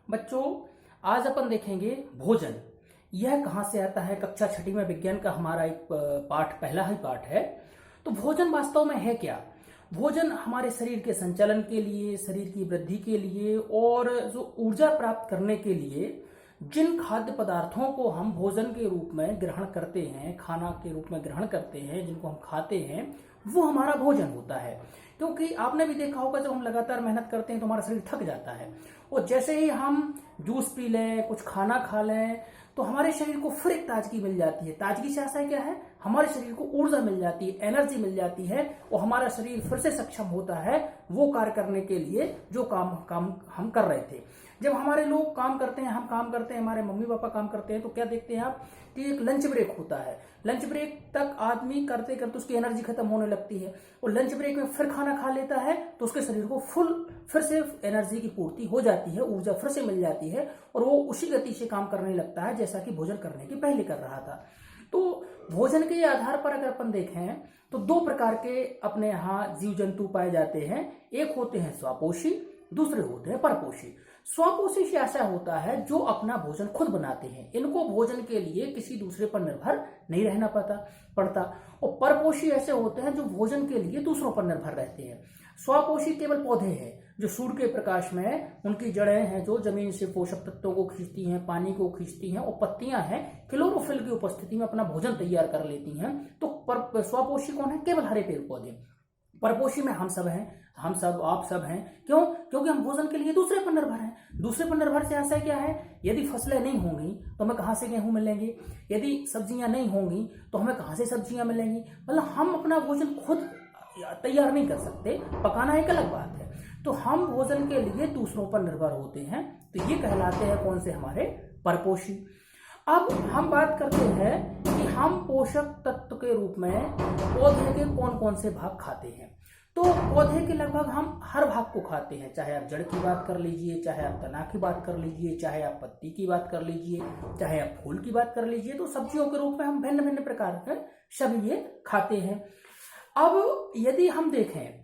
बच्चों, आज अपन देखेंगे भोजन। यह कहाँ से आता है। कक्षा छठी में विज्ञान का हमारा एक पाठ, पहला ही पाठ है। तो भोजन वास्तव में है क्या। भोजन हमारे शरीर के संचालन के लिए, शरीर की वृद्धि के लिए और जो ऊर्जा प्राप्त करने के लिए जिन खाद्य पदार्थों को हम भोजन के रूप में ग्रहण करते हैं, खाना के रूप में ग्रहण करते हैं, जिनको हम खाते हैं, वो हमारा भोजन होता है। क्योंकि आपने भी देखा होगा, जब हम लगातार मेहनत करते हैं तो हमारा शरीर थक जाता है, और जैसे ही हम जूस पी लें, कुछ खाना खा लें, तो हमारे शरीर को फिर एक ताजगी मिल जाती है। ताजगी से आशय क्या है, हमारे शरीर को ऊर्जा मिल जाती है, एनर्जी मिल जाती है, और हमारा शरीर फिर से सक्षम होता है वो कार्य करने के लिए जो काम हम कर रहे थे। जब हमारे लोग काम करते हैं, हम काम करते हैं, हमारे मम्मी पापा काम करते हैं, तो क्या देखते हैं आप कि एक लंच ब्रेक होता है। लंच ब्रेक तक आदमी करते करते उसकी एनर्जी खत्म होने लगती है, और लंच ब्रेक में फिर खाना खा लेता है तो उसके शरीर को फिर से एनर्जी की पूर्ति हो जाती है, ऊर्जा फिर से मिल जाती है, और वो उसी गति से काम करने लगता है जैसा कि भोजन करने के पहले कर रहा था। तो भोजन के आधार पर अगर अपन देखें तो दो प्रकार के अपने यहाँ जीव जंतु पाए जाते हैं। एक होते हैं स्वापोषी, दूसरे होते हैं परपोषी। स्वपोषी से ऐसा होता है जो अपना भोजन खुद बनाते हैं, इनको भोजन के लिए किसी दूसरे पर निर्भर नहीं रहना पड़ता। और परपोषी ऐसे होते हैं जो भोजन के लिए दूसरों पर निर्भर रहते हैं। स्वपोषी केवल पौधे हैं जो सूर्य के प्रकाश में, उनकी जड़ें हैं जो जमीन से पोषक तत्वों को खींचती हैं, पानी को खींचती हैं, और पत्तियां हैं क्लोरोफिल की उपस्थिति में अपना भोजन तैयार कर लेती हैं। तो स्वपोषी कौन है, केवल हरे पेड़ पौधे। परपोषी में हम सब हैं, हम सब, आप सब हैं। क्यों? क्योंकि हम भोजन के लिए दूसरे पर निर्भर हैं। दूसरे पर निर्भर से आशय क्या है, यदि फसलें नहीं होंगी तो हमें कहां से गेहूं मिलेंगे, यदि सब्जियां नहीं होंगी तो हमें कहां से सब्जियां मिलेंगी। मतलब हम अपना भोजन खुद तैयार नहीं कर सकते, पकाना एक अलग बात है। तो हम भोजन के लिए दूसरों पर निर्भर होते हैं, तो ये कहलाते हैं कौन से, हमारे परपोषी। अब हम बात करते हैं कि हम पोषक तत्व के रूप में पौधे के कौन कौन से भाग खाते हैं। तो पौधे के लगभग हम हर भाग को खाते हैं, चाहे आप जड़ की बात कर लीजिए, चाहे आप तना की बात कर लीजिए, चाहे आप पत्ती की बात कर लीजिए, चाहे आप फूल की बात कर लीजिए। तो सब्जियों के रूप में हम भिन्न भिन्न प्रकार के सभी ये खाते हैं। अब यदि हम देखें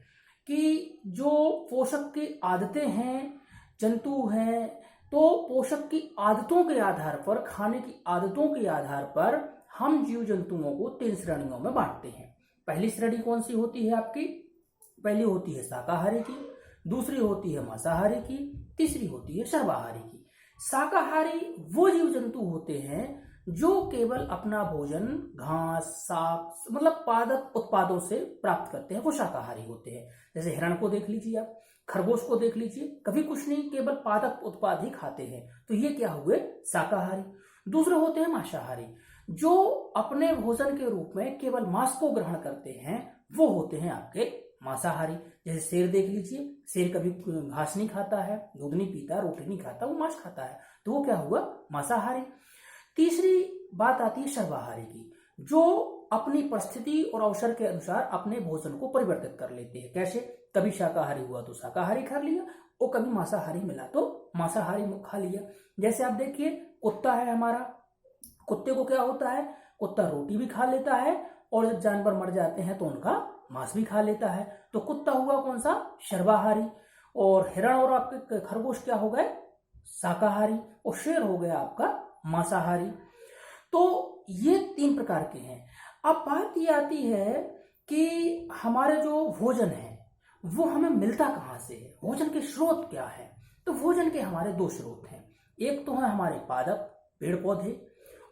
कि जो पोषक की आदतें हैं, जंतु हैं, तो पोषक की आदतों के आधार पर, खाने की आदतों के आधार पर हम जीव जंतुओं को 3 श्रेणियों में बांटते हैं। पहली श्रेणी कौन सी होती है आपकी, पहली होती है शाकाहारी की, दूसरी होती है मांसाहारी की, तीसरी होती है सर्वाहारी की। शाकाहारी वो जीव जंतु होते हैं जो केवल अपना भोजन घास, साग, मतलब पादप उत्पादों से प्राप्त करते हैं, वो शाकाहारी होते हैं। जैसे हिरण को देख लीजिए आप, खरगोश को देख लीजिए, कभी कुछ नहीं, केवल पादप उत्पाद ही खाते हैं, तो ये क्या हुए, शाकाहारी। दूसरे होते हैं मांसाहारी, जो अपने भोजन के रूप में केवल मांस को ग्रहण करते हैं, वो होते हैं आपके मांसाहारी। जैसे शेर देख लीजिए, शेर कभी घास नहीं खाता है, दूध नहीं पीता, रोटी नहीं खाता, वो मांस खाता है, तो वो क्या हुआ, मांसाहारी। तीसरी बात आती है सर्वाहारी की, जो अपनी परिस्थिति और अवसर के अनुसार अपने भोजन को परिवर्तित कर लेते हैं। कैसे, कभी शाकाहारी हुआ तो शाकाहारी खा लिया, और कभी मांसाहारी मिला तो मांसाहारी खा लिया। जैसे आप देखिए, कुत्ता है हमारा, कुत्ते को क्या होता है, कुत्ता रोटी भी खा लेता है, और जब जानवर मर जाते हैं तो उनका मांस भी खा लेता है। तो कुत्ता हुआ कौन सा, सर्वाहारी। और हिरण और आपके खरगोश क्या हो गए, शाकाहारी, और शेर हो गया आपका मांसाहारी। तो ये 3 प्रकार के हैं। अब बात ये आती है कि हमारे जो भोजन है वो हमें मिलता कहाँ से है, भोजन के स्रोत क्या है। तो भोजन के हमारे 2 स्रोत हैं, एक तो है हमारे पादप पेड़ पौधे,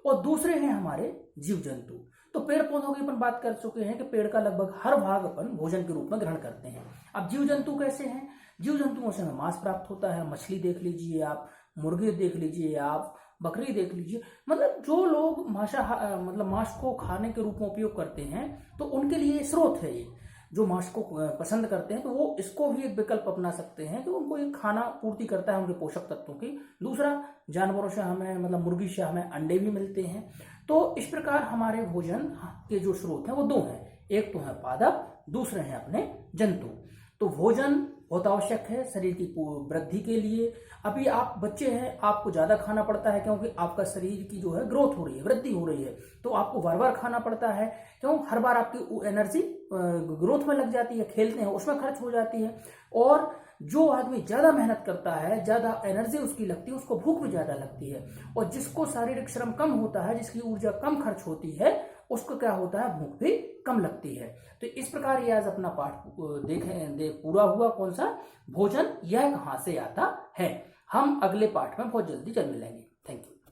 और दूसरे हैं हमारे जीव जंतु। तो पेड़ पौधों की अपन बात कर चुके हैं कि पेड़ का लगभग हर भाग अपन भोजन के रूप में ग्रहण करते हैं। अब जीव जंतु कैसे हैं, जीव जंतुओं से हमें मांस प्राप्त होता है। मछली देख लीजिए आप, मुर्गे देख लीजिए आप, बकरी देख लीजिए। मतलब जो लोग मांस को खाने के रूप में उपयोग करते हैं, तो उनके लिए स्रोत है ये। जो मांस को पसंद करते हैं तो वो इसको भी एक विकल्प अपना सकते हैं कि उनको एक खाना पूर्ति करता है उनके पोषक तत्वों की। दूसरा, जानवरों से हमें, मतलब मुर्गी से हमें अंडे भी मिलते हैं। तो इस प्रकार हमारे भोजन के जो स्रोत हैं वो 2 हैं, एक तो है पादप, दूसरे हैं अपने जंतु। तो भोजन बहुत आवश्यक है शरीर की वृद्धि के लिए। अभी आप बच्चे हैं, आपको ज्यादा खाना पड़ता है, क्योंकि आपका शरीर की जो है ग्रोथ हो रही है, वृद्धि हो रही है, तो आपको बार बार खाना पड़ता है। क्यों, हर बार आपकी एनर्जी ग्रोथ में लग जाती है, खेलते हैं उसमें खर्च हो जाती है। और जो आदमी ज्यादा मेहनत करता है, ज्यादा एनर्जी उसकी लगती है, उसको भूख भी ज्यादा लगती है। और जिसको शारीरिक श्रम कम होता है, जिसकी ऊर्जा कम खर्च होती है, उसको क्या होता है, भूख भी कम लगती है। तो इस प्रकार ये आज अपना पाठ पूरा हुआ। कौन सा? भोजन यह कहां से आता है। हम अगले पाठ में बहुत जल्दी चल मिलेंगे। Thank you.